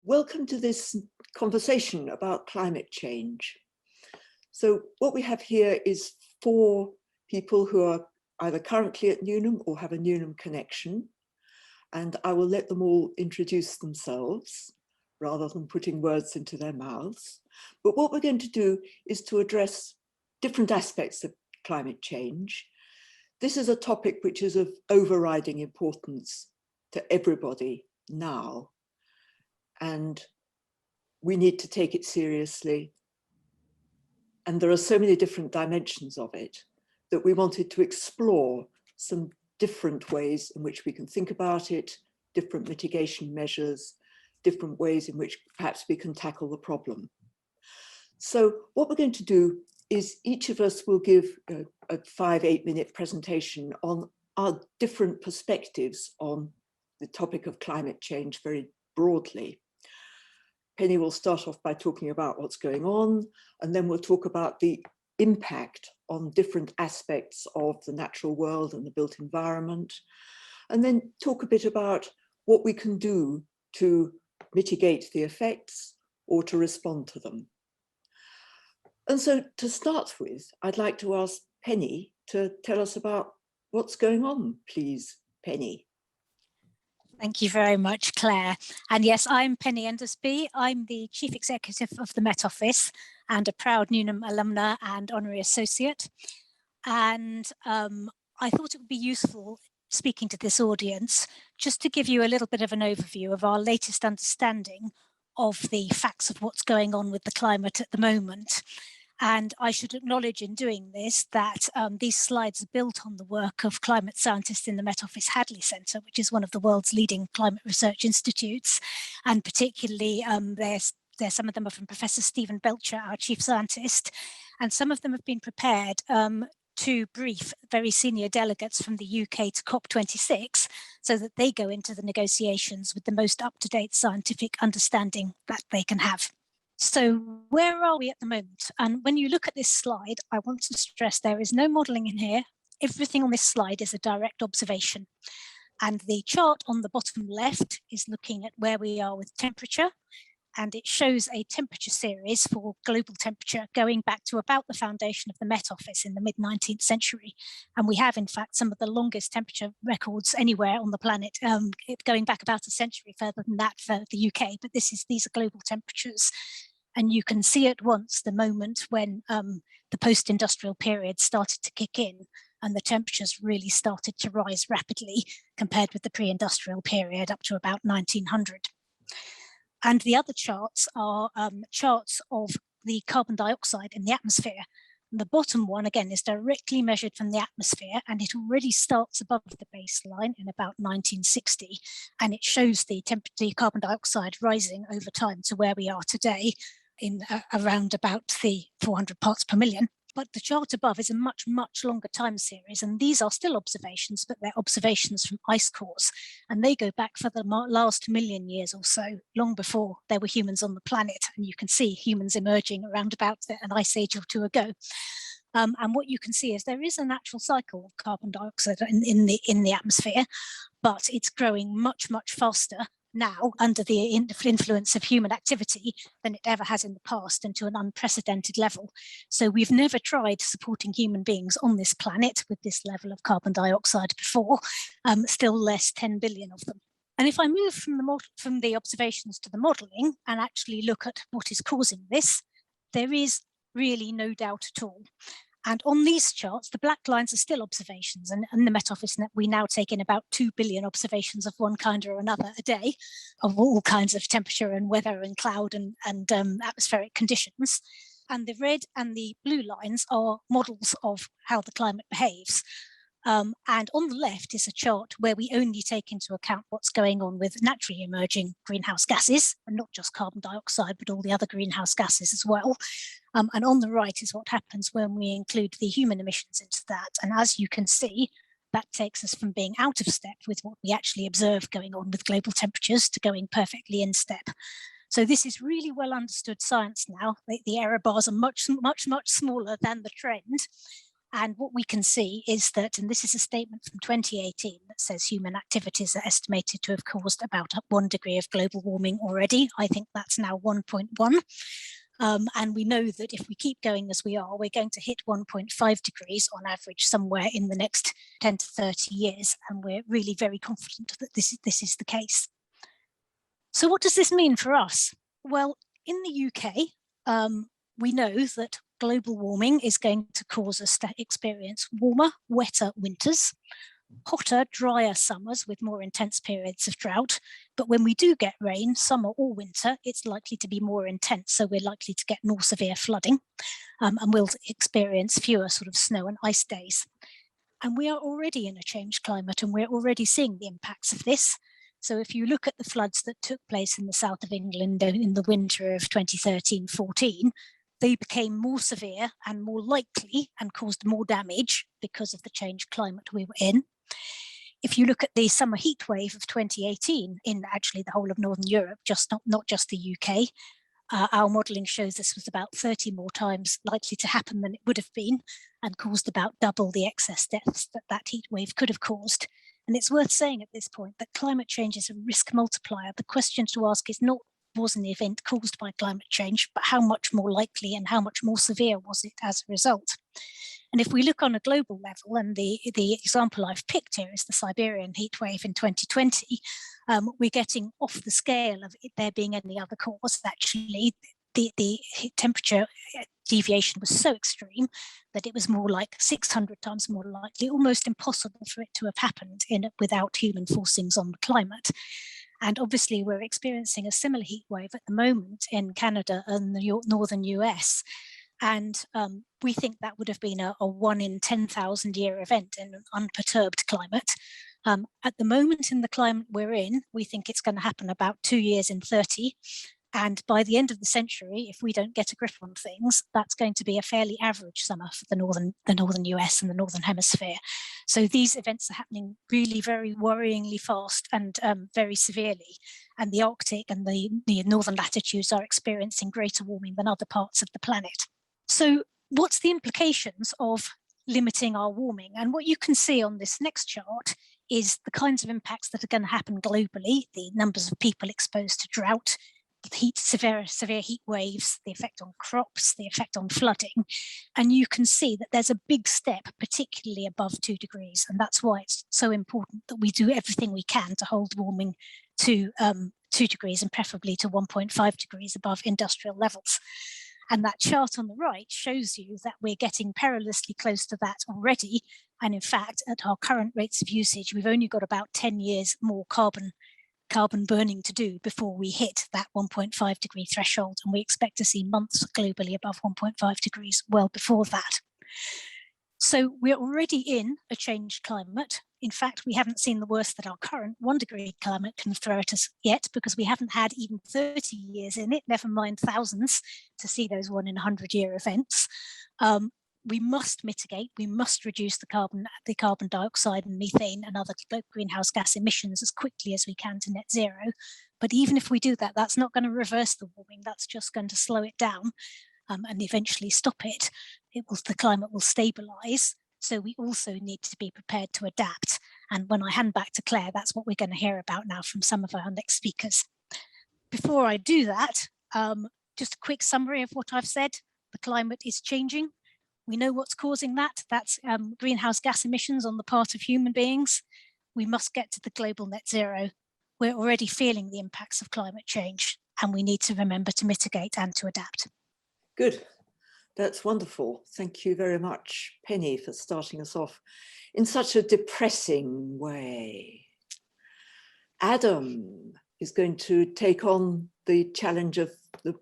Welcome to this conversation about climate change. So what we have here is 4 people who are either currently at Newnham or have a Newnham connection. And I will let them all introduce themselves rather than putting words into their mouths. But what we're going to do is to address different aspects of climate change. This is a topic which is of overriding importance to everybody now. And we need to take it seriously. And there are so many different dimensions of it that we wanted to explore some different ways in which we can think about it, different mitigation measures, different ways in which perhaps we can tackle the problem. So what we're going to do is each of us will give a 5-8 minute presentation on our different perspectives on the topic of climate change very broadly. Penny will start off by talking about what's going on, and then we'll talk about the impact on different aspects of the natural world and the built environment, and then talk a bit about what we can do to mitigate the effects or to respond to them. And so to start with, I'd like to ask Penny to tell us about what's going on, please, Penny. Thank you very much, Claire. And yes, I'm Penny Endersby. I'm the Chief Executive of the Met Office and a proud Newnham alumna and honorary associate. And I thought it would be useful speaking to this audience just to give you a little bit of an overview of our latest understanding of the facts of what's going on with the climate at the moment. And I should acknowledge in doing this that these slides are built on the work of climate scientists in the Met Office Hadley Centre, which is one of the world's leading climate research institutes. And particularly, some of them are from Professor Stephen Belcher, our chief scientist, and some of them have been prepared to brief very senior delegates from the UK to COP26 so that they go into the negotiations with the most up-to-date scientific understanding that they can have. So where are we at the moment? And when you look at this slide, I want to stress there is no modelling in here. Everything on this slide is a direct observation. And the chart on the bottom left is looking at where we are with temperature. And it shows a temperature series for global temperature going back to about the foundation of the Met Office in the mid-19th century. And we have, in fact, some of the longest temperature records anywhere on the planet, going back about a century further than that for the UK. But these are global temperatures. And you can see at once the moment when the post-industrial period started to kick in and the temperatures really started to rise rapidly compared with the pre-industrial period up to about 1900. And the other charts are charts of the carbon dioxide in the atmosphere. And the bottom one, again, is directly measured from the atmosphere, and it already starts above the baseline in about 1960. And it shows the carbon dioxide rising over time to where we are today in around about the 400 parts per million. But the chart above is a much, much longer time series. And these are still observations, but they're observations from ice cores. And they go back for the last million years or so, long before there were humans on the planet. And you can see humans emerging around about an ice age or 2 ago. And what you can see is there is a natural cycle of carbon dioxide in the atmosphere, but it's growing much, much faster now under the influence of human activity than it ever has in the past, and to an unprecedented level. So we've never tried supporting human beings on this planet with this level of carbon dioxide before, still less 10 billion of them. And if I move from the observations to the modelling and actually look at what is causing this, there is really no doubt at all. And on these charts, the black lines are still observations. And in the Met Office, we now take in about 2 billion observations of one kind or another a day, of all kinds of temperature and weather and cloud and atmospheric conditions. And the red and the blue lines are models of how the climate behaves. And on the left is a chart where we only take into account what's going on with naturally emerging greenhouse gases, and not just carbon dioxide, but all the other greenhouse gases as well. And on the right is what happens when we include the human emissions into that. And as you can see, that takes us from being out of step with what we actually observe going on with global temperatures to going perfectly in step. So this is really well understood science now. The error bars are much, much, much smaller than the trend. And what we can see is that, and this is a statement from 2018 that says human activities are estimated to have caused about 1 degree of global warming already. I think that's now 1.1. And we know that if we keep going as we are, we're going to hit 1.5 degrees on average somewhere in the next 10 to 30 years. And we're really very confident that this is the case. So what does this mean for us? Well, in the UK, we know that global warming is going to cause us to experience warmer, wetter winters, hotter, drier summers with more intense periods of drought. But when we do get rain, summer or winter, it's likely to be more intense. So we're likely to get more severe flooding, and we'll experience fewer sort of snow and ice days. And we are already in a changed climate, and we're already seeing the impacts of this. So if you look at the floods that took place in the south of England in the winter of 2013-14, they became more severe and more likely and caused more damage because of the changed climate we were in. If you look at the summer heat wave of 2018 in actually the whole of Northern Europe, not just the UK, our modelling shows this was about 30 more times likely to happen than it would have been, and caused about double the excess deaths that heat wave could have caused. And it's worth saying at this point that climate change is a risk multiplier. The question to ask is not, was an event caused by climate change, but how much more likely and how much more severe was it as a result? And if we look on a global level, and the example I've picked here is the Siberian heat wave in 2020, we're getting off the scale of it there being any other cause. Actually, the temperature deviation was so extreme that it was more like 600 times more likely, almost impossible for it to have happened without human forcings on the climate. And obviously, we're experiencing a similar heat wave at the moment in Canada and the northern US. And we think that would have been a 1 in 10,000 year event in an unperturbed climate. At the moment in the climate we're in, we think it's going to happen about 2 years in 30. And by the end of the century, if we don't get a grip on things, that's going to be a fairly average summer for the northern US and the northern hemisphere. So these events are happening really very worryingly fast and very severely. And the Arctic and the northern latitudes are experiencing greater warming than other parts of the planet. So what's the implications of limiting our warming? And what you can see on this next chart is the kinds of impacts that are going to happen globally, the numbers of people exposed to drought, severe heat waves, the effect on crops, the effect on flooding. And you can see that there's a big step, particularly above 2 degrees. And that's why it's so important that we do everything we can to hold warming to 2 degrees and preferably to 1.5 degrees above industrial levels. And that chart on the right shows you that we're getting perilously close to that already. And in fact, at our current rates of usage, we've only got about 10 years more carbon burning to do before we hit that 1.5 degree threshold. And we expect to see months globally above 1.5 degrees well before that. So we're already in a changed climate. In fact, we haven't seen the worst that our current 1 degree climate can throw at us yet, because we haven't had even 30 years in it, never mind thousands, to see those 1 in 100 year events. We must mitigate, we must reduce the carbon dioxide and methane and other greenhouse gas emissions as quickly as we can to net zero. But even if we do that, that's not going to reverse the warming, that's just going to slow it down and eventually stop it. The climate will stabilise. So we also need to be prepared to adapt. And when I hand back to Claire, that's what we're going to hear about now from some of our next speakers. Before I do that, just a quick summary of what I've said. The climate is changing. We know what's causing that. That's greenhouse gas emissions on the part of human beings. We must get to the global net zero. We're already feeling the impacts of climate change, and we need to remember to mitigate and to adapt. Good. That's wonderful. Thank you very much, Penny, for starting us off in such a depressing way. Adam is going to take on the challenge of the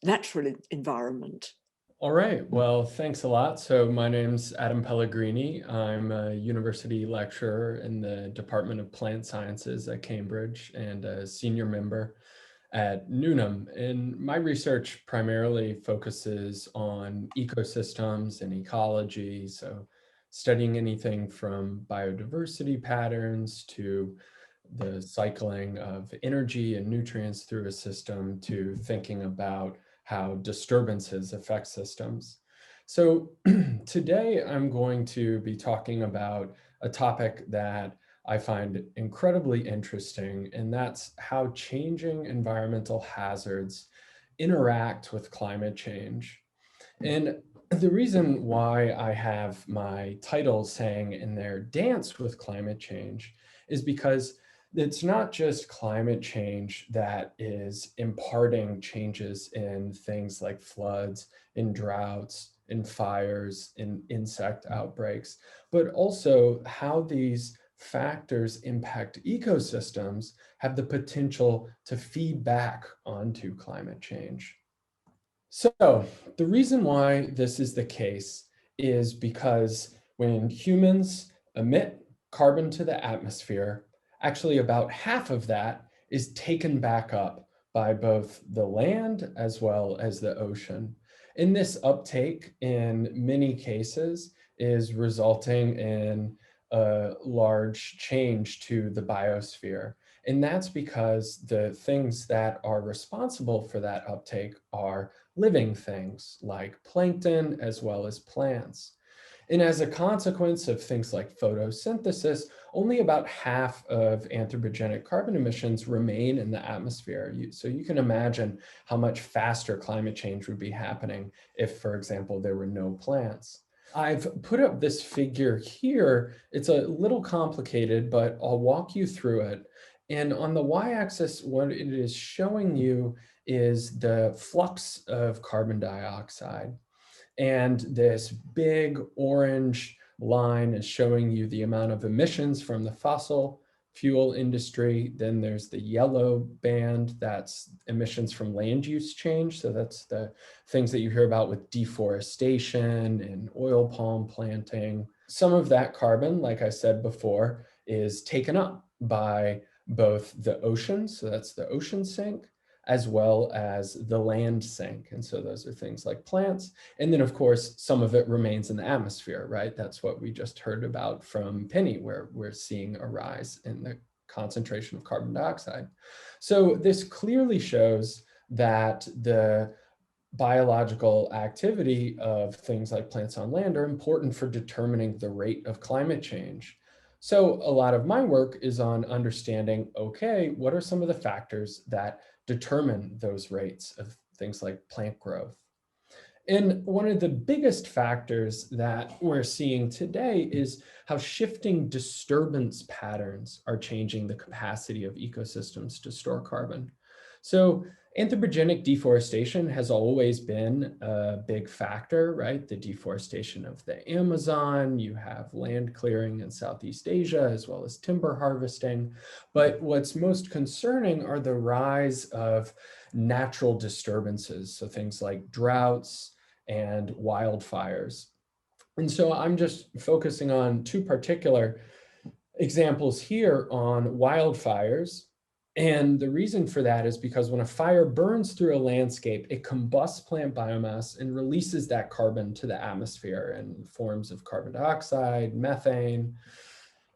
natural environment. All right, well, thanks a lot. So my name's Adam Pellegrini. I'm a university lecturer in the Department of Plant Sciences at Cambridge and a senior member at Newnham. And my research primarily focuses on ecosystems and ecology. So studying anything from biodiversity patterns to the cycling of energy and nutrients through a system to thinking about how disturbances affect systems. So today I'm going to be talking about a topic that I find incredibly interesting, and that's how changing environmental hazards interact with climate change. And the reason why I have my title saying in there, Dance with Climate Change, is because it's not just climate change that is imparting changes in things like floods, in droughts, in fires, in insect outbreaks, but also how these factors impact ecosystems have the potential to feed back onto climate change. So the reason why this is the case is because when humans emit carbon to the atmosphere, actually about half of that is taken back up by both the land as well as the ocean. And this uptake in many cases is resulting in a large change to the biosphere. And that's because the things that are responsible for that uptake are living things like plankton as well as plants. And as a consequence of things like photosynthesis, only about half of anthropogenic carbon emissions remain in the atmosphere. So you can imagine how much faster climate change would be happening if, for example, there were no plants. I've put up this figure here. It's a little complicated, but I'll walk you through it. And on the y-axis, what it is showing you is the flux of carbon dioxide. And this big orange line is showing you the amount of emissions from the fossil fuel industry. Then there's the yellow band, that's emissions from land use change. So that's the things that you hear about with deforestation and oil palm planting. Some of that carbon, like I said before, is taken up by both the ocean, so that's the ocean sink, as well as the land sink. And so those are things like plants. And then of course, some of it remains in the atmosphere, right? That's what we just heard about from Penny, where we're seeing a rise in the concentration of carbon dioxide. So this clearly shows that the biological activity of things like plants on land are important for determining the rate of climate change. So a lot of my work is on understanding, okay, what are some of the factors that determine those rates of things like plant growth? And one of the biggest factors that we're seeing today is how shifting disturbance patterns are changing the capacity of ecosystems to store carbon. So anthropogenic deforestation has always been a big factor, right? The deforestation of the Amazon, you have land clearing in Southeast Asia, as well as timber harvesting. But what's most concerning are the rise of natural disturbances. So things like droughts and wildfires. And so I'm just focusing on two particular examples here on wildfires. And the reason for that is because when a fire burns through a landscape, it combusts plant biomass and releases that carbon to the atmosphere in forms of carbon dioxide, methane.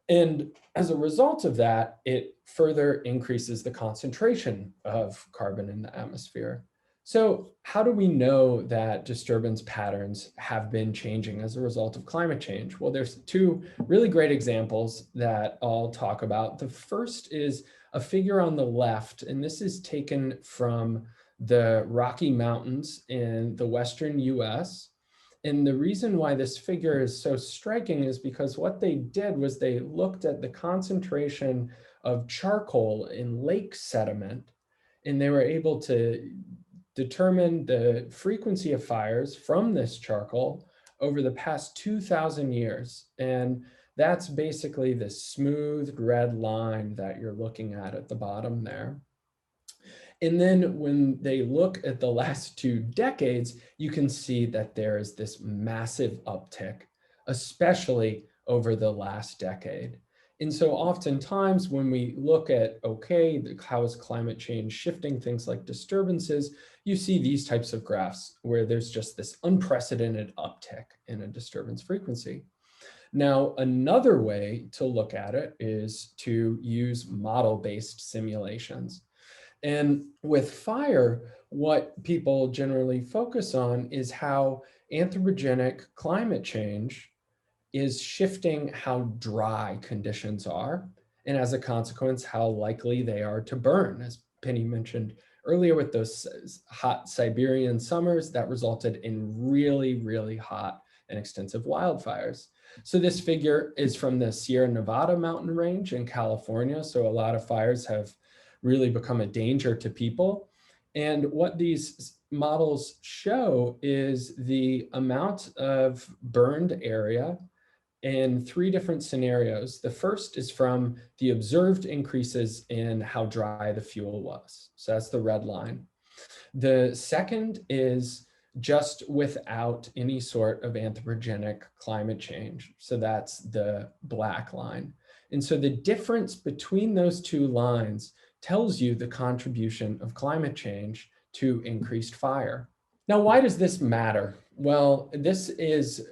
And as a result of that, it further increases the concentration of carbon in the atmosphere. So how do we know that disturbance patterns have been changing as a result of climate change? Well, there's two really great examples that I'll talk about. The first is a figure on the left, and this is taken from the Rocky Mountains in the Western US. And the reason why this figure is so striking is because what they did was they looked at the concentration of charcoal in lake sediment, and they were able to determine the frequency of fires from this charcoal over the past 2,000 years. And that's basically the smoothed red line that you're looking at the bottom there. And then when they look at the last 2 decades, you can see that there is this massive uptick, especially over the last decade. And so oftentimes when we look at, okay, how is climate change shifting things like disturbances, you see these types of graphs where there's just this unprecedented uptick in a disturbance frequency. Now, another way to look at it is to use model-based simulations. And with fire, what people generally focus on is how anthropogenic climate change is shifting how dry conditions are, and as a consequence, how likely they are to burn. As Penny mentioned earlier, with those hot Siberian summers, that resulted in really, really hot and extensive wildfires. So this figure is from the Sierra Nevada mountain range in California. So a lot of fires have really become a danger to people. And what these models show is the amount of burned area in 3 different scenarios. The first is from the observed increases in how dry the fuel was. So that's the red line. The second is just without any sort of anthropogenic climate change. So that's the black line. And so the difference between those 2 lines tells you the contribution of climate change to increased fire. Now, why does this matter? Well, this is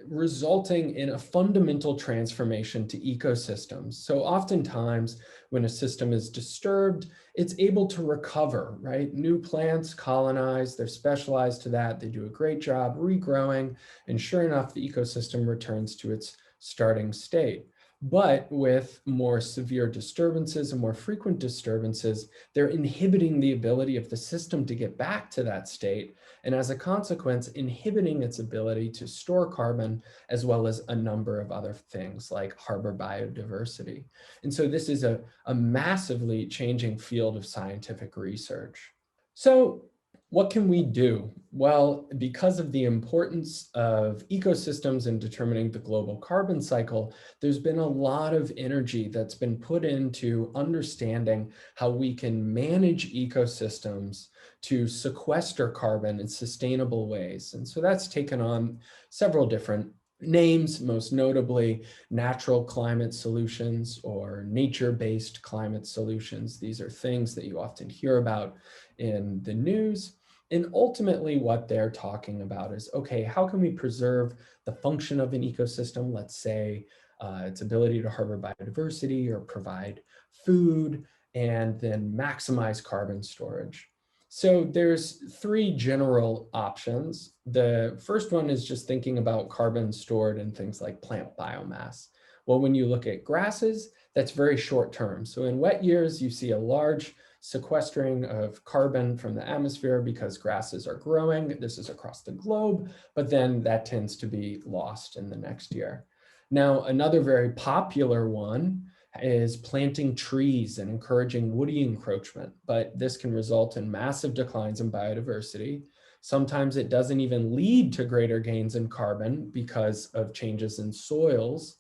resulting in a fundamental transformation to ecosystems. So oftentimes when a system is disturbed, it's able to recover, right? New plants colonize, they're specialized to that, they do a great job regrowing, and sure enough, the ecosystem returns to its starting state. But with more severe disturbances and more frequent disturbances, they're inhibiting the ability of the system to get back to that state. And as a consequence, inhibiting its ability to store carbon, as well as a number of other things like harbor biodiversity. And so this is a massively changing field of scientific research. So what can we do? Well, because of the importance of ecosystems in determining the global carbon cycle, there's been a lot of energy that's been put into understanding how we can manage ecosystems to sequester carbon in sustainable ways. And so that's taken on several different names, most notably natural climate solutions or nature-based climate solutions. These are things that you often hear about in the news. And ultimately what they're talking about is, okay, how can we preserve the function of an ecosystem? Let's say its ability to harbor biodiversity or provide food, and then maximize carbon storage. So there's 3 general options. The first one is just thinking about carbon stored in things like plant biomass. Well, when you look at grasses, that's very short term. So in wet years, you see a large sequestering of carbon from the atmosphere because grasses are growing. This is across the globe, but then that tends to be lost in the next year. Now, another very popular one is planting trees and encouraging woody encroachment, but this can result in massive declines in biodiversity. Sometimes it doesn't even lead to greater gains in carbon because of changes in soils.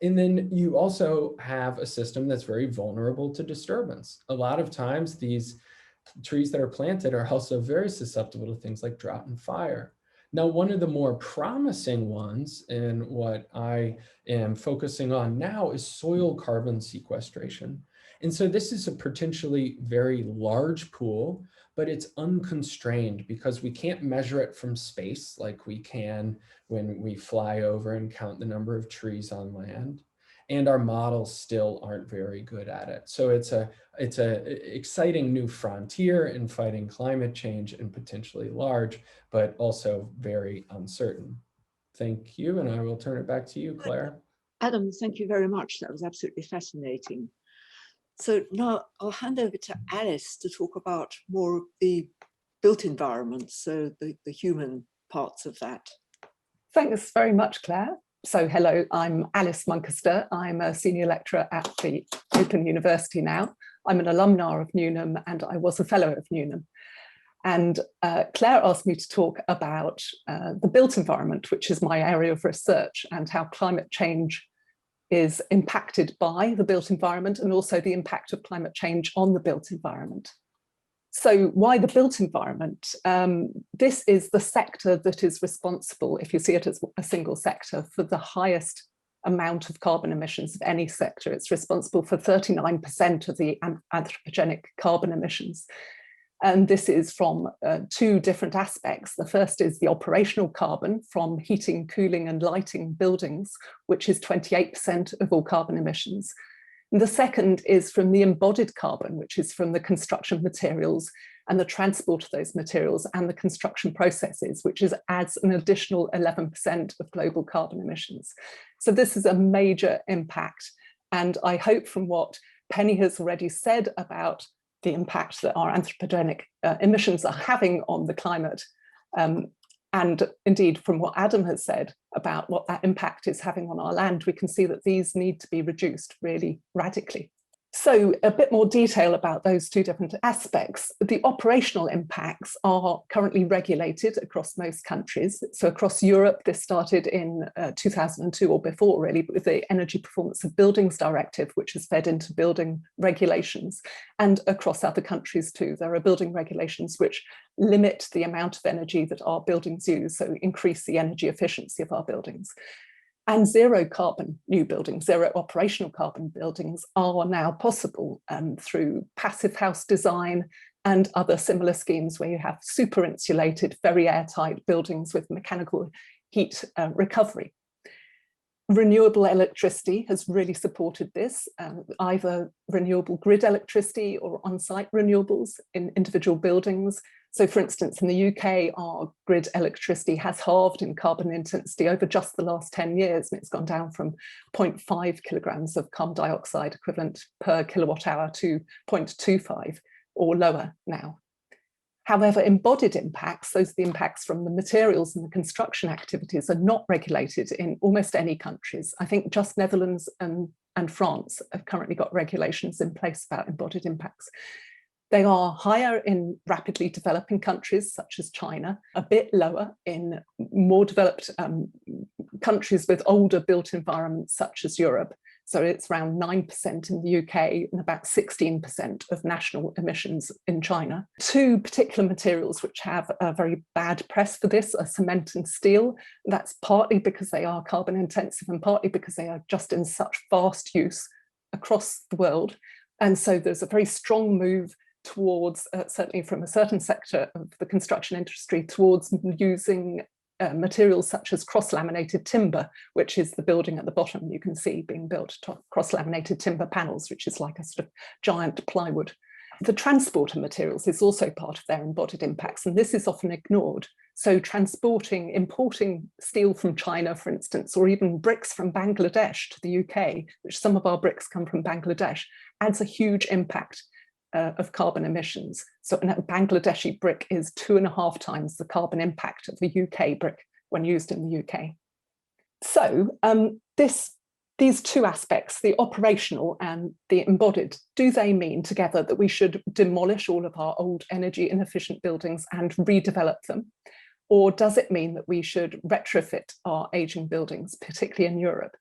And then you also have a system that's very vulnerable to disturbance. A lot of times these trees that are planted are also very susceptible to things like drought and fire. Now, one of the more promising ones, and what I am focusing on now, is soil carbon sequestration. And so this is a potentially very large pool, but it's unconstrained because we can't measure it from space like we can when we fly over and count the number of trees on land. And our models still aren't very good at it. So it's a exciting new frontier in fighting climate change, and potentially large, but also very uncertain. Thank you, and I will turn it back to you, Claire. Adam, thank you very much. That was absolutely fascinating. So now I'll hand over to Alice to talk about more of the built environment, so the human parts of that. Thanks very much, Claire. So hello, I'm Alice Muncaster. I'm a senior lecturer at the Open University now. I'm an alumna of Newnham and I was a fellow of Newnham. And Claire asked me to talk about the built environment, which is my area of research, and how climate change is impacted by the built environment, and also the impact of climate change on the built environment. So why the built environment? This is the sector that is responsible, if you see it as a single sector, for the highest amount of carbon emissions of any sector. It's responsible for 39% of the anthropogenic carbon emissions. And this is from 2 different aspects. The first is the operational carbon from heating, cooling and lighting buildings, which is 28% of all carbon emissions. And the second is from the embodied carbon, which is from the construction materials and the transport of those materials and the construction processes, which adds an additional 11% of global carbon emissions. So this is a major impact. And I hope from what Penny has already said about the impact that our anthropogenic emissions are having on the climate, and indeed from what Adam has said about what that impact is having on our land, we can see that these need to be reduced really radically. So a bit more detail about those two different aspects. The operational impacts are currently regulated across most countries. So across Europe, this started in 2002 or before really, with the Energy Performance of Buildings Directive, which has fed into building regulations. And across other countries too, there are building regulations which limit the amount of energy that our buildings use, so increase the energy efficiency of our buildings. And zero carbon new buildings, zero operational carbon buildings are now possible through passive house design and other similar schemes where you have super insulated, very airtight buildings with mechanical heat recovery. Renewable electricity has really supported this, either renewable grid electricity or on-site renewables in individual buildings. So for instance, in the UK, our grid electricity has halved in carbon intensity over just the last 10 years, and it's gone down from 0.5 kilograms of carbon dioxide equivalent per kilowatt hour to 0.25 or lower now. However, embodied impacts, those are the impacts from the materials and the construction activities, are not regulated in almost any countries. I think just Netherlands and France have currently got regulations in place about embodied impacts. They are higher in rapidly developing countries such as China, a bit lower in more developed countries with older built environments such as Europe. So it's around 9% in the UK and about 16% of national emissions in China. Two particular materials which have a very bad press for this are cement and steel. That's partly because they are carbon intensive and partly because they are just in such vast use across the world. And so there's a very strong move towards, certainly from a certain sector of the construction industry, towards using materials such as cross-laminated timber, which is the building at the bottom you can see being built to cross-laminated timber panels, which is like a sort of giant plywood. The transport of materials is also part of their embodied impacts, and this is often ignored. So importing steel from China, for instance, or even bricks from Bangladesh to the UK, which some of our bricks come from Bangladesh, adds a huge impact of carbon emissions. So a Bangladeshi brick is 2.5 times the carbon impact of a UK brick when used in the UK. So these two aspects, the operational and the embodied, do they mean together that we should demolish all of our old energy inefficient buildings and redevelop them? Or does it mean that we should retrofit our aging buildings, particularly in Europe?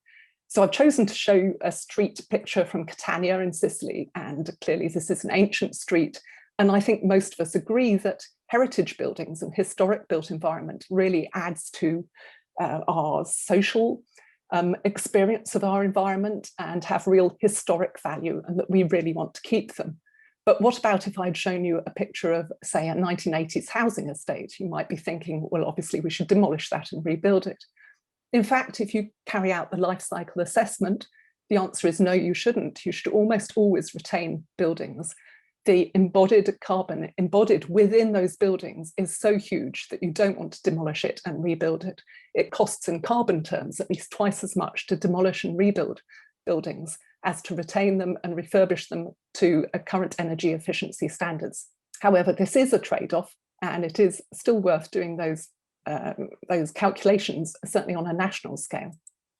So I've chosen to show a street picture from Catania in Sicily, and clearly this is an ancient street. And I think most of us agree that heritage buildings and historic built environment really adds to our social experience of our environment and have real historic value, and that we really want to keep them. But what about if I'd shown you a picture of, say, a 1980s housing estate? You might be thinking, well, obviously we should demolish that and rebuild it. In fact, if you carry out the life cycle assessment, the answer is no, you shouldn't. You should almost always retain buildings. The embodied carbon embodied within those buildings is so huge that you don't want to demolish it and rebuild it. It costs in carbon terms at least twice as much to demolish and rebuild buildings as to retain them and refurbish them to current energy efficiency standards. However, this is a trade-off, and it is still worth doing those calculations, certainly on a national scale.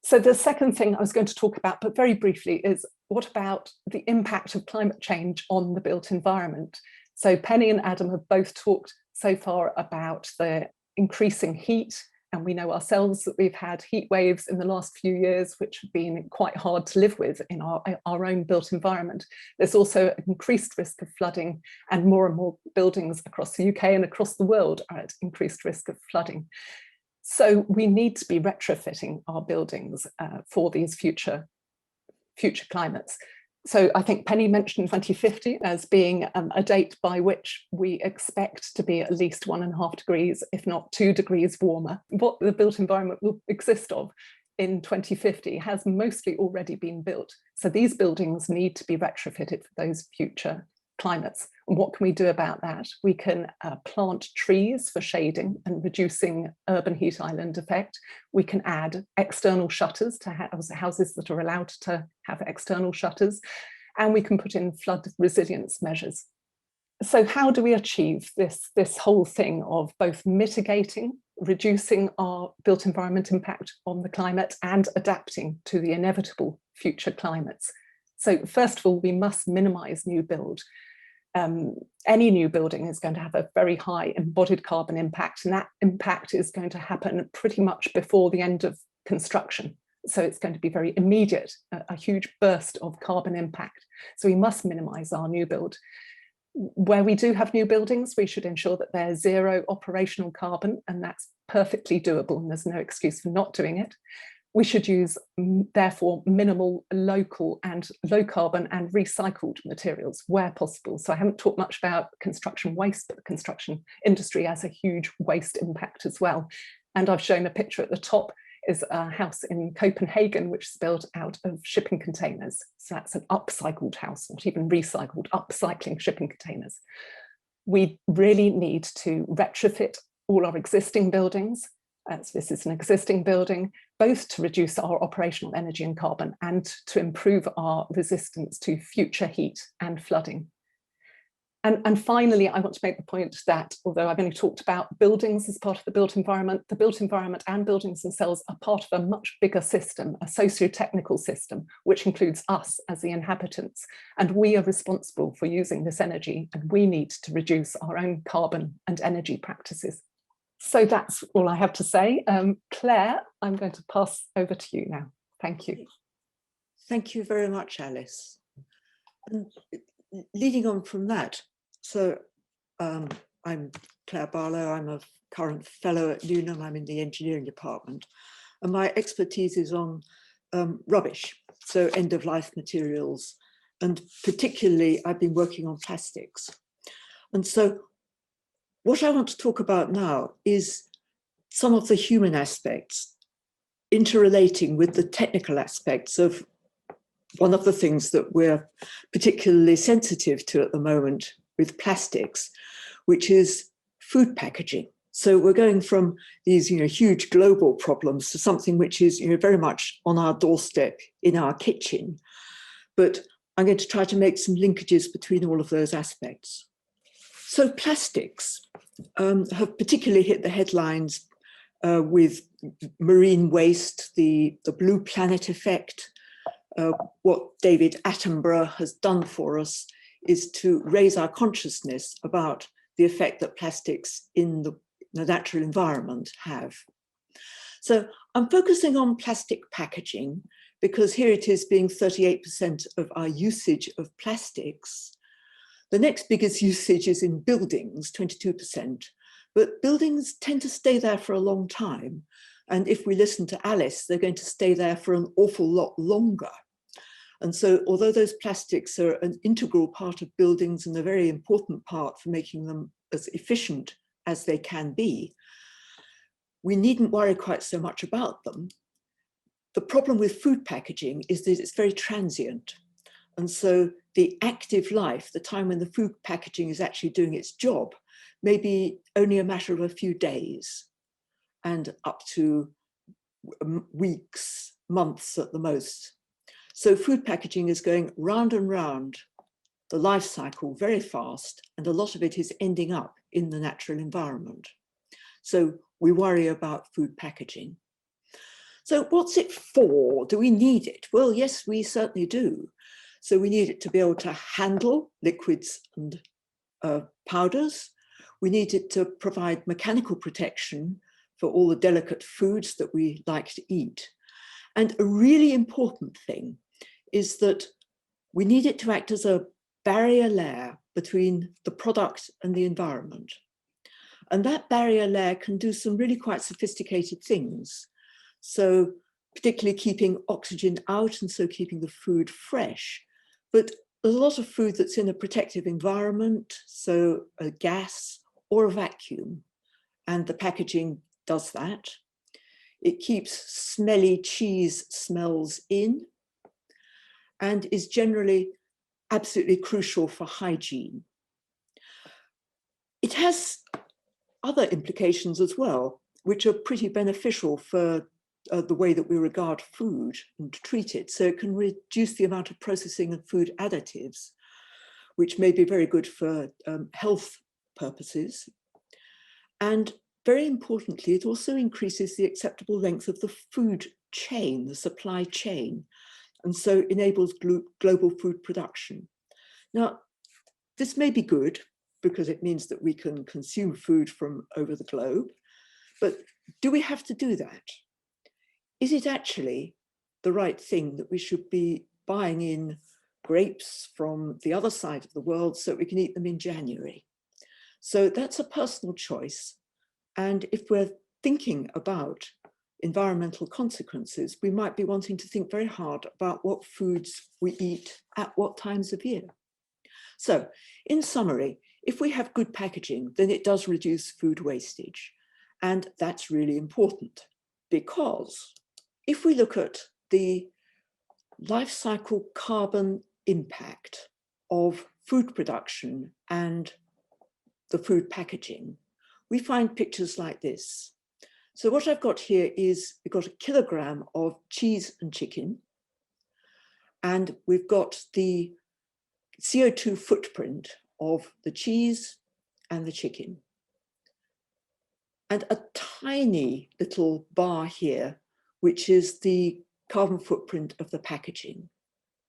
So the second thing I was going to talk about, but very briefly, is what about the impact of climate change on the built environment? So Penny and Adam have both talked so far about the increasing heat, and we know ourselves that we've had heat waves in the last few years, which have been quite hard to live with in our own built environment. There's also an increased risk of flooding, and more buildings across the UK and across the world are at increased risk of flooding. So we need to be retrofitting our buildings for these future climates. So I think Penny mentioned 2050 as being a date by which we expect to be at least 1.5 degrees, if not 2 degrees warmer. What the built environment will exist of in 2050 has mostly already been built. So these buildings need to be retrofitted for those future climates. And what can we do about that? We can plant trees for shading and reducing urban heat island effect. We can add external shutters to houses that are allowed to have external shutters. And we can put in flood resilience measures. So how do we achieve this whole thing of both mitigating, reducing our built environment impact on the climate and adapting to the inevitable future climates? So first of all, we must minimize new build. Any new building is going to have a very high embodied carbon impact, and that impact is going to happen pretty much before the end of construction. So it's going to be very immediate, a huge burst of carbon impact. So we must minimize our new build. Where we do have new buildings, we should ensure that they're zero operational carbon, and that's perfectly doable, and there's no excuse for not doing it. We should use, therefore, minimal, local and low carbon and recycled materials where possible. So I haven't talked much about construction waste, but the construction industry has a huge waste impact as well. And I've shown a picture at the top is a house in Copenhagen, which is built out of shipping containers. So that's an upcycled house, not even recycled, upcycling shipping containers. We really need to retrofit all our existing buildings. So this is an existing building, both to reduce our operational energy and carbon and to improve our resistance to future heat and flooding. And finally, I want to make the point that although I've only talked about buildings as part of the built environment and buildings themselves are part of a much bigger system, a socio-technical system, which includes us as the inhabitants. And we are responsible for using this energy, and we need to reduce our own carbon and energy practices. So that's all I have to say. Claire, I'm going to pass over to you now. Thank you. Thank you very much, Alice. And leading on from that, so I'm Claire Barlow. I'm a current fellow at Newnham. I'm in the engineering department, and my expertise is on rubbish, so end-of-life materials, and particularly I've been working on plastics. And so what I want to talk about now is some of the human aspects interrelating with the technical aspects of one of the things that we're particularly sensitive to at the moment with plastics, which is food packaging. So we're going from these huge global problems to something which is very much on our doorstep in our kitchen. But I'm going to try to make some linkages between all of those aspects. So plastics have particularly hit the headlines with marine waste, the blue planet effect. What David Attenborough has done for us is to raise our consciousness about the effect that plastics in the natural environment have. So I'm focusing on plastic packaging because here it is being 38% of our usage of plastics. The next biggest usage is in buildings, 22%, but buildings tend to stay there for a long time. And if we listen to Alice, they're going to stay there for an awful lot longer. And so although those plastics are an integral part of buildings and a very important part for making them as efficient as they can be, we needn't worry quite so much about them. The problem with food packaging is that it's very transient. And so the active life, the time when the food packaging is actually doing its job, may be only a matter of a few days and up to weeks, months at the most. So food packaging is going round and round the life cycle very fast, and a lot of it is ending up in the natural environment. So we worry about food packaging. So what's it for? Do we need it? Well, yes, we certainly do. So we need it to be able to handle liquids and powders. We need it to provide mechanical protection for all the delicate foods that we like to eat. And a really important thing is that we need it to act as a barrier layer between the product and the environment. And that barrier layer can do some really quite sophisticated things. So particularly keeping oxygen out and so keeping the food fresh. But there's a lot of food that's in a protective environment, so a gas or a vacuum, and the packaging does that. It keeps smelly cheese smells in and is generally absolutely crucial for hygiene. It has other implications as well, which are pretty beneficial for the way that we regard food and treat it. So it can reduce the amount of processing of food additives, which may be very good for health purposes. And very importantly, it also increases the acceptable length of the food chain, the supply chain, and so enables global food production. Now, this may be good because it means that we can consume food from over the globe, but do we have to do that? Is it actually the right thing that we should be buying in grapes from the other side of the world so we can eat them in January? So that's a personal choice. And if we're thinking about environmental consequences, we might be wanting to think very hard about what foods we eat at what times of year. So in summary, if we have good packaging, then it does reduce food wastage. And that's really important because if we look at the life cycle carbon impact of food production and the food packaging, we find pictures like this. So what I've got here is we've got a kilogram of cheese and chicken, and we've got the CO2 footprint of the cheese and the chicken. And a tiny little bar here, which is the carbon footprint of the packaging.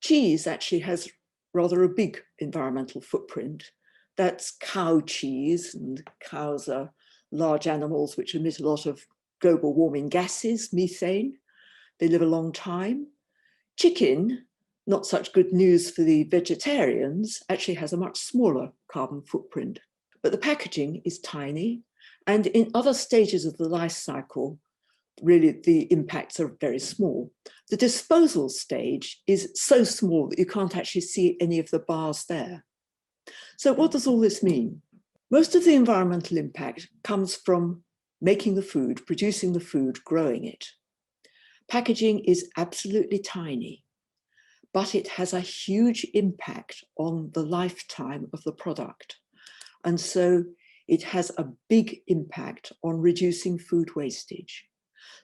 Cheese actually has rather a big environmental footprint. That's cow cheese, and cows are large animals which emit a lot of global warming gases, methane. They live a long time. Chicken, not such good news for the vegetarians, actually has a much smaller carbon footprint. But the packaging is tiny, and in other stages of the life cycle, really the impacts are very small. The disposal stage is so small that you can't actually see any of the bars there. So what does all this mean? Most of the environmental impact comes from making the food, producing the food, growing it. Packaging is absolutely tiny, but it has a huge impact on the lifetime of the product. And so it has a big impact on reducing food wastage.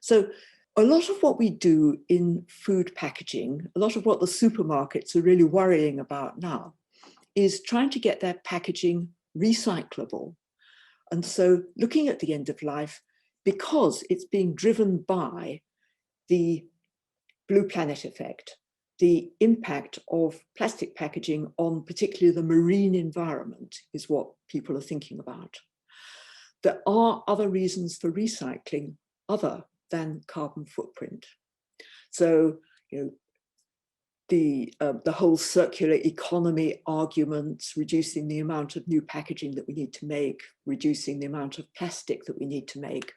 So a lot of what we do in food packaging, a lot of what the supermarkets are really worrying about now, is trying to get their packaging recyclable. And so looking at the end of life, because it's being driven by the Blue Planet effect, the impact of plastic packaging on particularly the marine environment is what people are thinking about. There are other reasons for recycling other than carbon footprint. So, the whole circular economy arguments, reducing the amount of new packaging that we need to make, reducing the amount of plastic that we need to make,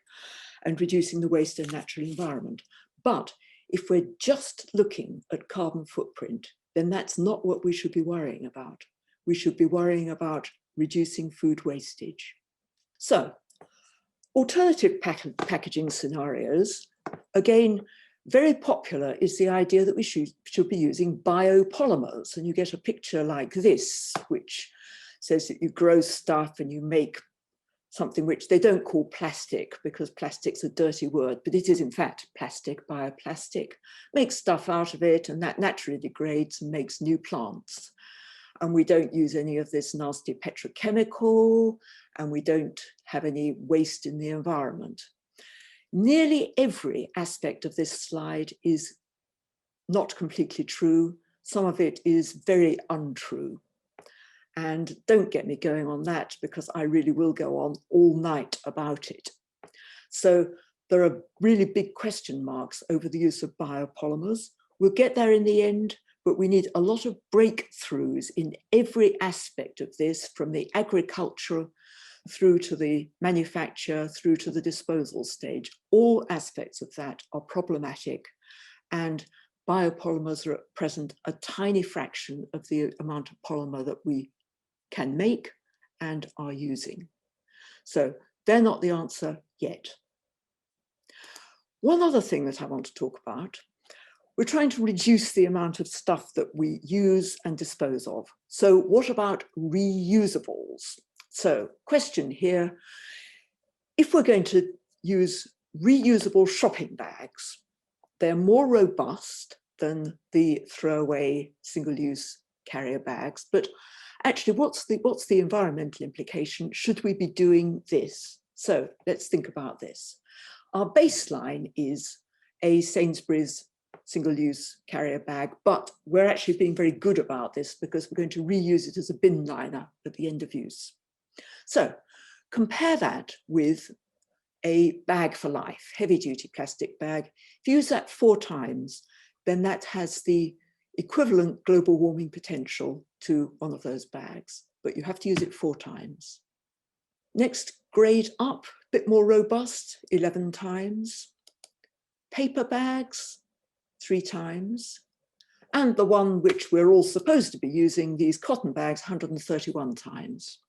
and reducing the waste in natural environment. But if we're just looking at carbon footprint, then that's not what we should be worrying about. We should be worrying about reducing food wastage. So, alternative packaging scenarios, again, very popular is the idea that we should be using biopolymers. And you get a picture like this, which says that you grow stuff and you make something which they don't call plastic because plastic's a dirty word, but it is in fact plastic, bioplastic. Make stuff out of it and that naturally degrades and makes new plants. And we don't use any of this nasty petrochemical, and we don't have any waste in the environment. Nearly every aspect of this slide is not completely true. Some of it is very untrue. And don't get me going on that because I really will go on all night about it. So there are really big question marks over the use of biopolymers. We'll get there in the end, but we need a lot of breakthroughs in every aspect of this, from the agriculture through to the manufacture, through to the disposal stage. All aspects of that are problematic, and biopolymers are at present a tiny fraction of the amount of polymer that we can make and are using. So they're not the answer yet. One other thing that I want to talk about, we're trying to reduce the amount of stuff that we use and dispose of. So what about reusables? So question here, if we're going to use reusable shopping bags, they're more robust than the throwaway single-use carrier bags, but actually what's the environmental implication? Should we be doing this? So let's think about this. Our baseline is a Sainsbury's single-use carrier bag, but we're actually being very good about this because we're going to reuse it as a bin liner at the end of use. So compare that with a bag for life, heavy-duty plastic bag. If you use that 4 times, then that has the equivalent global warming potential to one of those bags, but you have to use it 4 times. Next grade up, a bit more robust, 11 times. Paper bags, 3 times. And the one which we're all supposed to be using, these cotton bags, 131 times.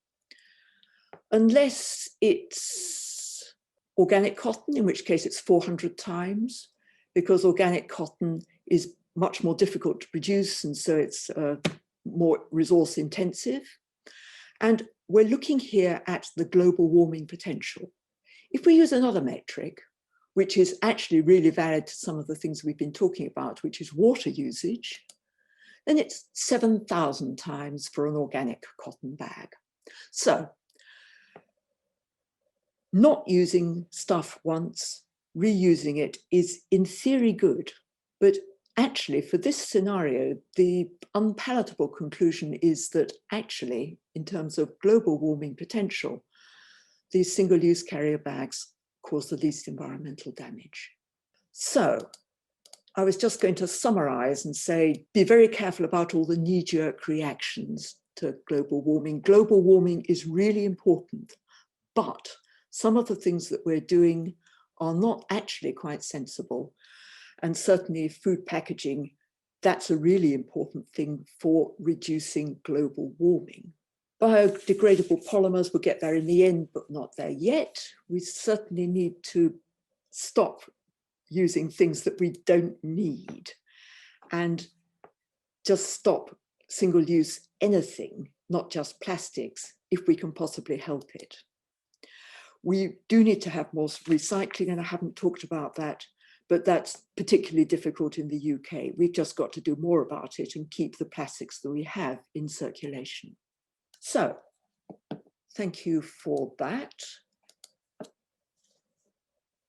Unless it's organic cotton, in which case it's 400 times, because organic cotton is much more difficult to produce, and so it's more resource intensive. And we're looking here at the global warming potential. If we use another metric, which is actually really valid to some of the things we've been talking about, which is water usage, then it's 7,000 times for an organic cotton bag. So not using stuff once, reusing it is in theory good, but actually for this scenario, the unpalatable conclusion is that actually, in terms of global warming potential, these single-use carrier bags cause the least environmental damage. So I was just going to summarize and say, be very careful about all the knee-jerk reactions to global warming. Global warming is really important, but some of the things that we're doing are not actually quite sensible. And certainly food packaging, that's a really important thing for reducing global warming. Biodegradable polymers, we'll get there in the end, but not there yet. We certainly need to stop using things that we don't need and just stop single-use anything, not just plastics, if we can possibly help it. We do need to have more recycling, and I haven't talked about that, but that's particularly difficult in the UK. We've just got to do more about it and keep the plastics that we have in circulation. So, thank you for that.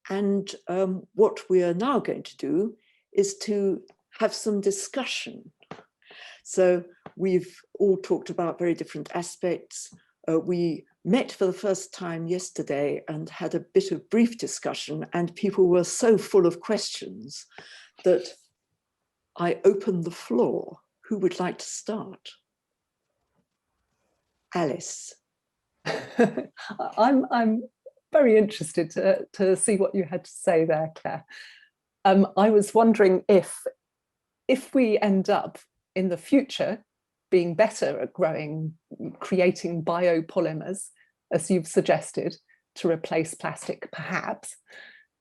And what we are now going to do is to have some discussion. So we've all talked about very different aspects. We met for the first time yesterday and had a bit of brief discussion, and people were so full of questions that I opened the floor. Who would like to start? Alice. I'm very interested to see what you had to say there, Claire. I was wondering if we end up in the future being better at creating biopolymers, as you've suggested, to replace plastic, perhaps.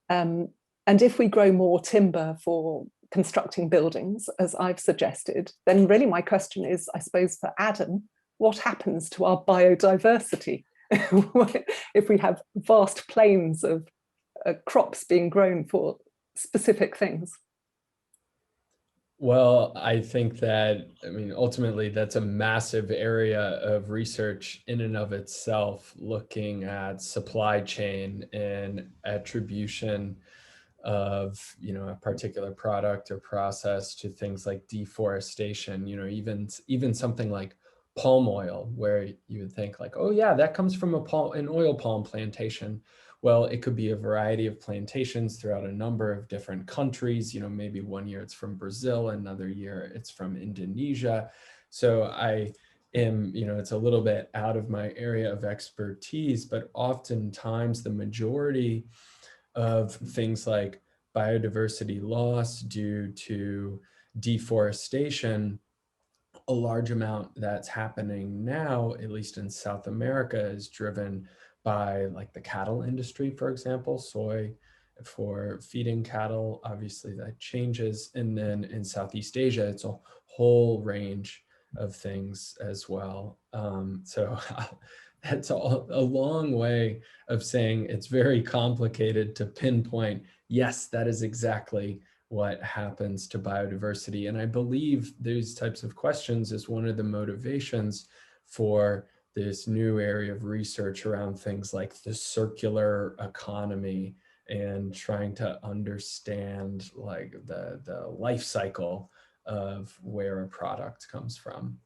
And if we grow more timber for constructing buildings, as I've suggested, then really my question is, I suppose, for Adam, what happens to our biodiversity if we have vast plains of crops being grown for specific things? Well, I think that, ultimately that's a massive area of research in and of itself, looking at supply chain and attribution of, a particular product or process to things like deforestation, even something like palm oil, where you would think like, oh yeah, that comes from an oil palm plantation. Well, it could be a variety of plantations throughout a number of different countries. Maybe one year it's from Brazil, another year it's from Indonesia. So I am, it's a little bit out of my area of expertise, but oftentimes the majority of things like biodiversity loss due to deforestation, a large amount that's happening now, at least in South America, is driven by like the cattle industry, for example, soy For feeding cattle, obviously that changes. And then in Southeast Asia, it's a whole range of things as well. So that's a long way of saying it's very complicated to pinpoint, yes, that is exactly what happens to biodiversity. And I believe these types of questions is one of the motivations for this new area of research around things like the circular economy and trying to understand like the life cycle of where a product comes from.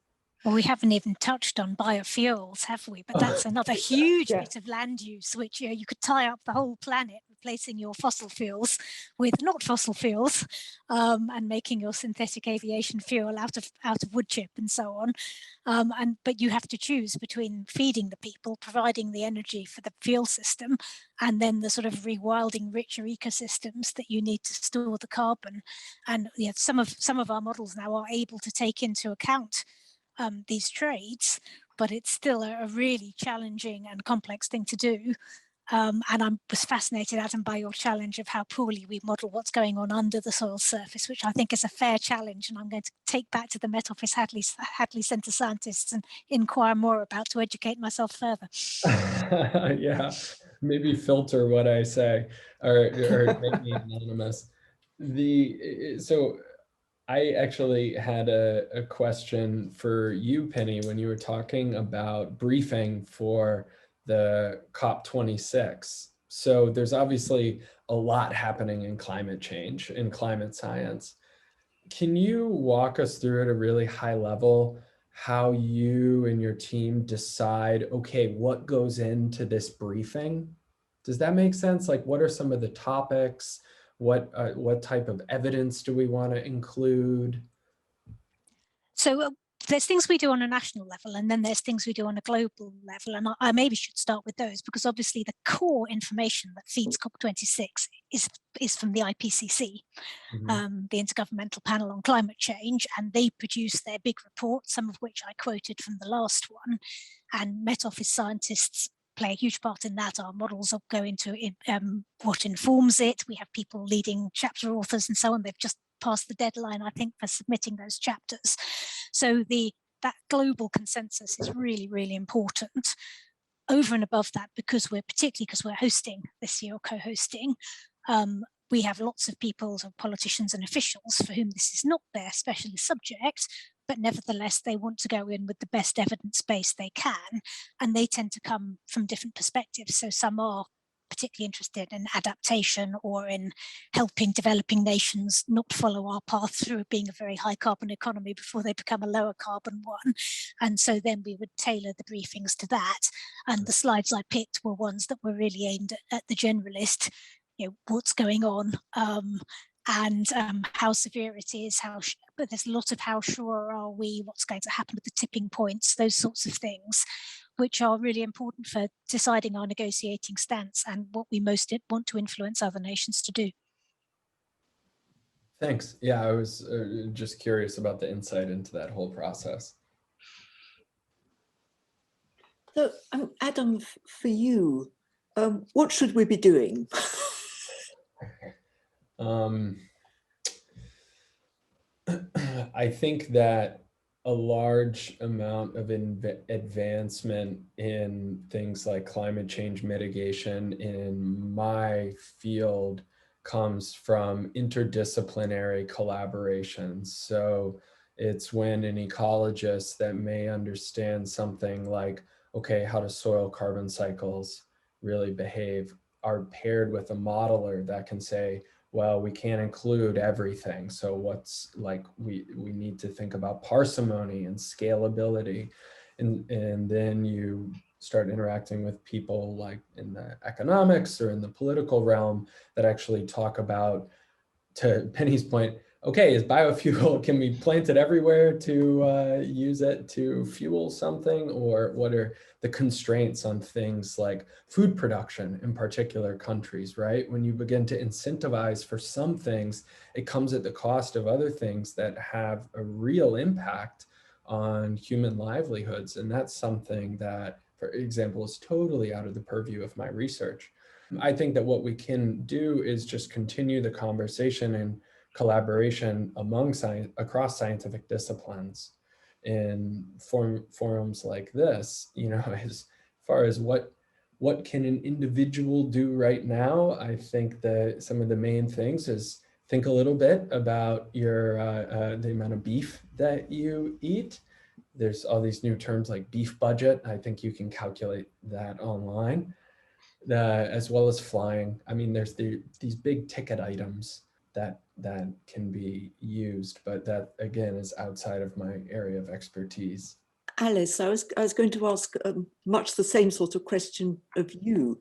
Well, we haven't even touched on biofuels, have we? But that's another huge Yeah. bit of land use, which you could tie up the whole planet, replacing your fossil fuels with not fossil fuels, and making your synthetic aviation fuel out of wood chip and so on. But you have to choose between feeding the people, providing the energy for the fuel system, and then the sort of rewilding richer ecosystems that you need to store the carbon. And yeah, some of our models now are able to take into account these trades, but it's still a really challenging and complex thing to do. And I was fascinated, Adam, by your challenge of how poorly we model what's going on under the soil surface, which I think is a fair challenge. And I'm going to take back to the Met Office Hadley Centre scientists and inquire more about to educate myself further. Yeah, maybe filter what I say or make me anonymous. So I actually had a question for you, Penny, when you were talking about briefing for the COP26. So there's obviously a lot happening in climate change, in climate science. Can you walk us through at a really high level how you and your team decide, okay, what goes into this briefing? Does that make sense? Like, what are some of the topics? What type of evidence do we want to include? So there's things we do on a national level, and then there's things we do on a global level. And I maybe should start with those, because obviously the core information that feeds COP26 is from the IPCC, the Intergovernmental Panel on Climate Change, and they produce their big report, some of which I quoted from the last one. And Met Office scientists play a huge part in that. Our models will go into what informs it. We have people leading chapter authors and so on. They've just passed the deadline, I think, for submitting those chapters. So that global consensus is really, really important. Over and above that, particularly because we're hosting this year, or co-hosting, we have lots of people, so politicians and officials, for whom this is not their specialist subject, but nevertheless they want to go in with the best evidence base they can, and they tend to come from different perspectives. So some are particularly interested in adaptation or in helping developing nations not follow our path through being a very high carbon economy before they become a lower carbon one. And so then we would tailor the briefings to that. And the slides I picked were ones that were really aimed at the generalist, what's going on, and how severe it is, but there's a lot of how sure are we, what's going to happen at the tipping points, those sorts of things, which are really important for deciding our negotiating stance and what we most want to influence other nations to do. Thanks. Yeah, I was just curious about the insight into that whole process. So, Adam, for you, what should we be doing? I think that a large amount of advancement in things like climate change mitigation in my field comes from interdisciplinary collaboration. So it's when an ecologist that may understand something like, okay, how do soil carbon cycles really behave, are paired with a modeler that can say, well, we can't include everything. So what's like, we need to think about parsimony and scalability. And then you start interacting with people like in the economics or in the political realm that actually talk about, to Penny's point, okay, is biofuel, can we plant it everywhere to use it to fuel something? Or what are the constraints on things like food production in particular countries, right? When you begin to incentivize for some things, it comes at the cost of other things that have a real impact on human livelihoods. And that's something that, for example, is totally out of the purview of my research. I think that what we can do is just continue the conversation and collaboration among across scientific disciplines in forums like this, you know, as far as what can an individual do right now. I think that some of the main things is think a little bit about your the amount of beef that you eat. There's all these new terms like beef budget. I think you can calculate that online. As well as flying. I mean, there's these big ticket items that can be used, but that again is outside of my area of expertise. Alice, I was going to ask much the same sort of question of you.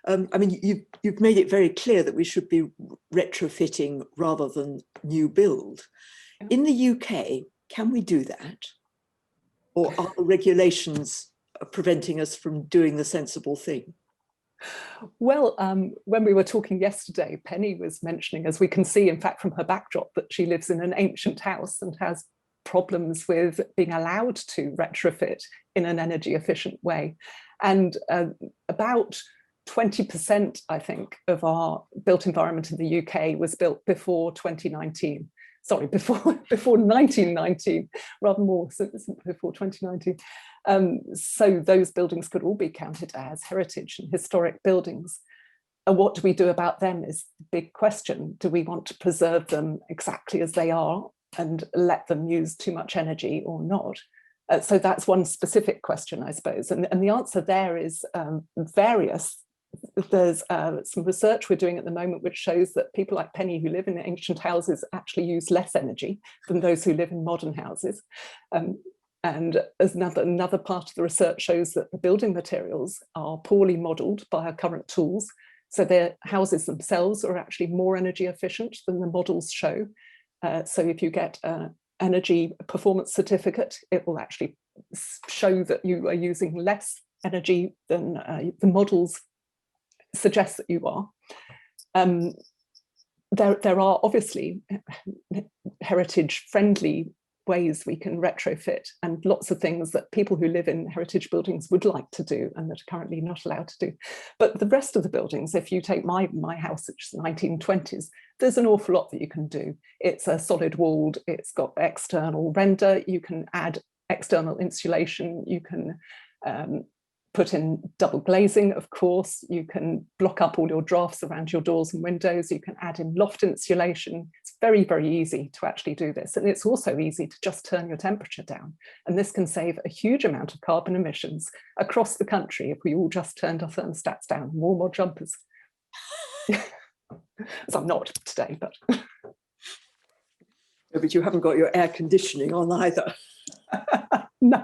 I mean, you've made it very clear that we should be retrofitting rather than new build. In the UK, can we do that? Or are the regulations preventing us from doing the sensible thing? Well, when we were talking yesterday, Penny was mentioning, as we can see, in fact, from her backdrop, that she lives in an ancient house and has problems with being allowed to retrofit in an energy efficient way. And about 20%, I think, of our built environment in the UK was built before 2019. Sorry, before 1919, rather more, so before 2019. So those buildings could all be counted as heritage and historic buildings. And what do we do about them is the big question. Do we want to preserve them exactly as they are and let them use too much energy or not? So that's one specific question, I suppose. And the answer there is various. There's some research we're doing at the moment which shows that people like Penny who live in ancient houses actually use less energy than those who live in modern houses. And as another part of the research shows that the building materials are poorly modelled by our current tools. So their houses themselves are actually more energy efficient than the models show. So if you get an energy performance certificate, it will actually show that you are using less energy than the models suggest that you are. There are obviously heritage friendly ways we can retrofit, and lots of things that people who live in heritage buildings would like to do and that are currently not allowed to do. But the rest of the buildings, if you take my house, which is 1920s, there's an awful lot that you can do. It's a solid walled, it's got external render, you can add external insulation, you can put in double glazing, of course, you can block up all your drafts around your doors and windows, you can add in loft insulation. It's very, very easy to actually do this. And it's also easy to just turn your temperature down. And this can save a huge amount of carbon emissions across the country if we all just turned our thermostats down, wore more jumpers. As I'm not today, but. But you haven't got your air conditioning on either. No,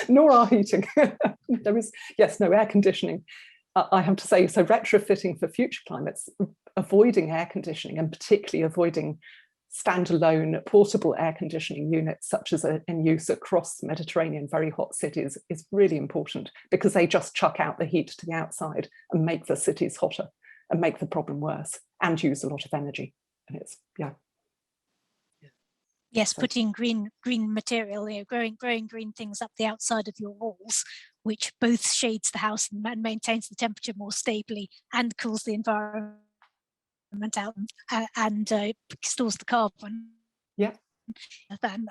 nor our heating. There is, yes, no air conditioning. I have to say, so retrofitting for future climates, avoiding air conditioning and particularly avoiding standalone portable air conditioning units such as are in use across Mediterranean very hot cities is really important, because they just chuck out the heat to the outside and make the cities hotter and make the problem worse and use a lot of energy. And it's, yeah. Yes, putting green material, you know, growing green things up the outside of your walls, which both shades the house and maintains the temperature more stably and cools the environment out and stores the carbon. Yeah. Than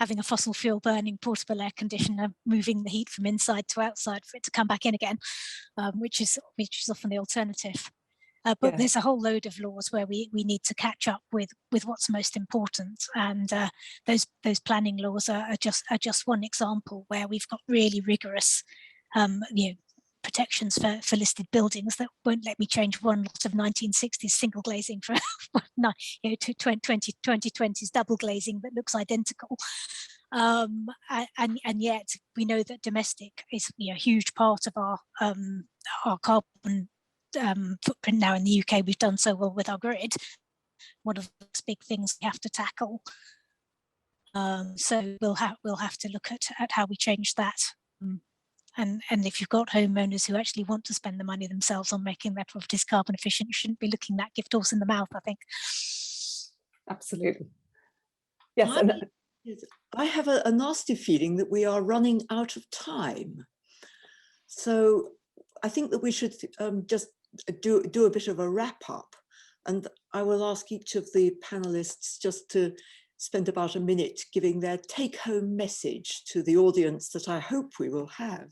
having a fossil fuel burning portable air conditioner, moving the heat from inside to outside for it to come back in again, which is often the alternative. But there's a whole load of laws where we need to catch up with what's most important, and those planning laws are just one example where we've got really rigorous protections for listed buildings that won't let me change one lot of 1960s single glazing for 2020s double glazing that looks identical. And yet we know that domestic is a huge part of our carbon footprint now in the UK. We've done so well with our grid. One of those big things we have to tackle. So we'll have to look at how we change that. And if you've got homeowners who actually want to spend the money themselves on making their properties carbon efficient, you shouldn't be looking that gift horse in the mouth, I think. Absolutely. Yes. I have a nasty feeling that we are running out of time. So I think that we should just do a bit of a wrap up, and I will ask each of the panelists just to spend about a minute giving their take-home message to the audience that I hope we will have.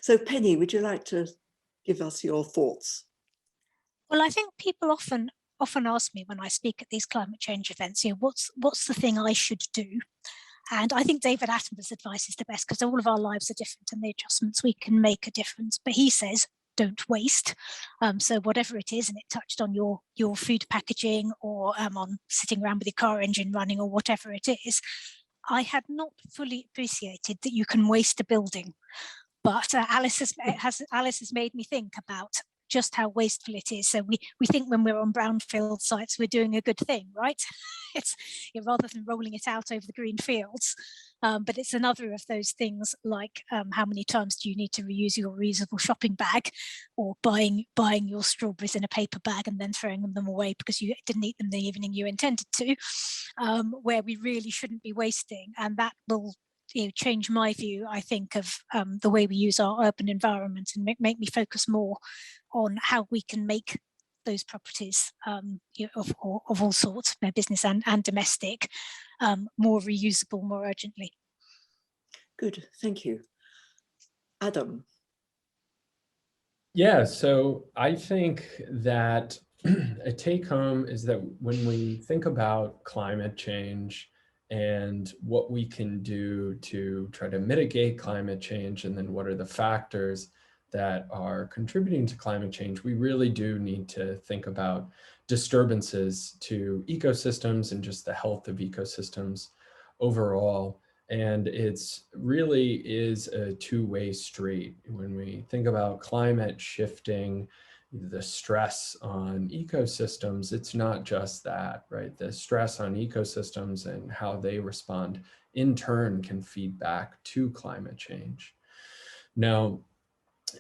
So Penny, would you like to give us your thoughts? Well, I think people often ask me when I speak at these climate change events, what's the thing I should do? And I think David Attenborough's advice is the best, because all of our lives are different and the adjustments we can make a difference. But he says, don't waste. So whatever it is, and it touched on your food packaging, or on sitting around with your car engine running, or whatever it is, I had not fully appreciated that you can waste a building. But Alice has made me think about just how wasteful it is. So we think when we're on brownfield sites, we're doing a good thing, right? It's rather than rolling it out over the green fields. But it's another of those things like how many times do you need to reuse your reusable shopping bag, or buying your strawberries in a paper bag and then throwing them away because you didn't eat them the evening you intended to, where we really shouldn't be wasting. And that will change my view, I think, of the way we use our urban environment, and make me focus more on how we can make those properties of all sorts, business and domestic, more reusable more urgently. Good, thank you. Adam. Yeah, so I think that a take home is that when we think about climate change and what we can do to try to mitigate climate change, and then what are the factors that are contributing to climate change, we really do need to think about disturbances to ecosystems and just the health of ecosystems overall. And it's really is a two-way street. When we think about climate shifting, the stress on ecosystems, it's not just that, right? The stress on ecosystems and how they respond in turn can feed back to climate change. Now,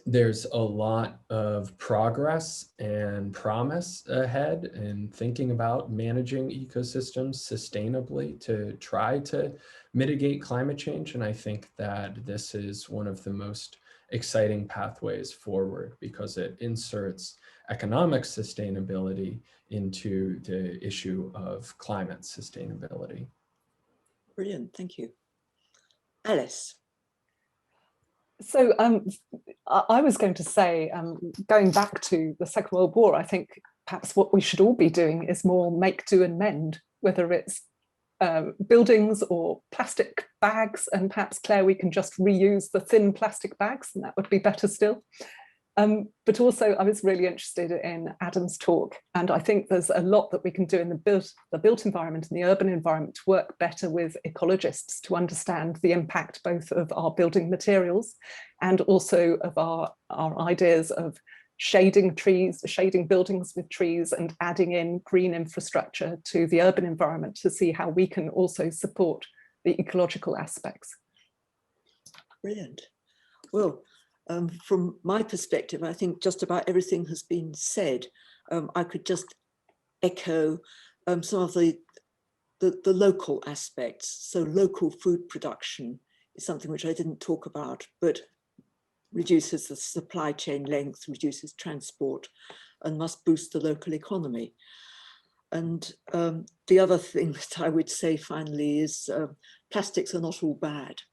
there's a lot of progress and promise ahead in thinking about managing ecosystems sustainably to try to mitigate climate change. And I think that this is one of the most exciting pathways forward, because it inserts economic sustainability into the issue of climate sustainability. Brilliant, thank you. Alice. So I was going to say, going back to the Second World War, I think perhaps what we should all be doing is more make, do and mend, whether it's buildings or plastic bags, and perhaps, Claire, we can just reuse the thin plastic bags, and that would be better still. But also I was really interested in Adam's talk, and I think there's a lot that we can do in the built environment and the urban environment to work better with ecologists to understand the impact both of our building materials and also of our ideas of shading trees, shading buildings with trees, and adding in green infrastructure to the urban environment to see how we can also support the ecological aspects. Brilliant. Well, from my perspective, I think just about everything has been said. I could just echo some of the local aspects. So local food production is something which I didn't talk about, but reduces the supply chain length, reduces transport, and must boost the local economy. And the other thing that I would say finally is plastics are not all bad.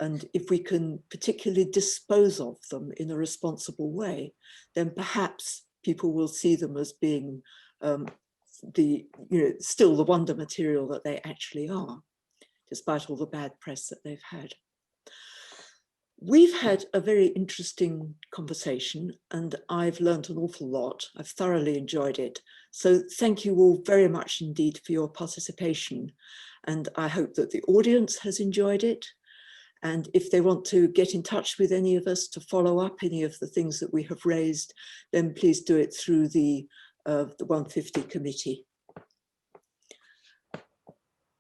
And if we can particularly dispose of them in a responsible way, then perhaps people will see them as being still the wonder material that they actually are, despite all the bad press that they've had. We've had a very interesting conversation, and I've learned an awful lot. I've thoroughly enjoyed it. So thank you all very much indeed for your participation. And I hope that the audience has enjoyed it. And if they want to get in touch with any of us to follow up any of the things that we have raised, then please do it through the 150 committee.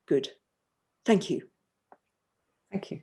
Good. Thank you. Thank you.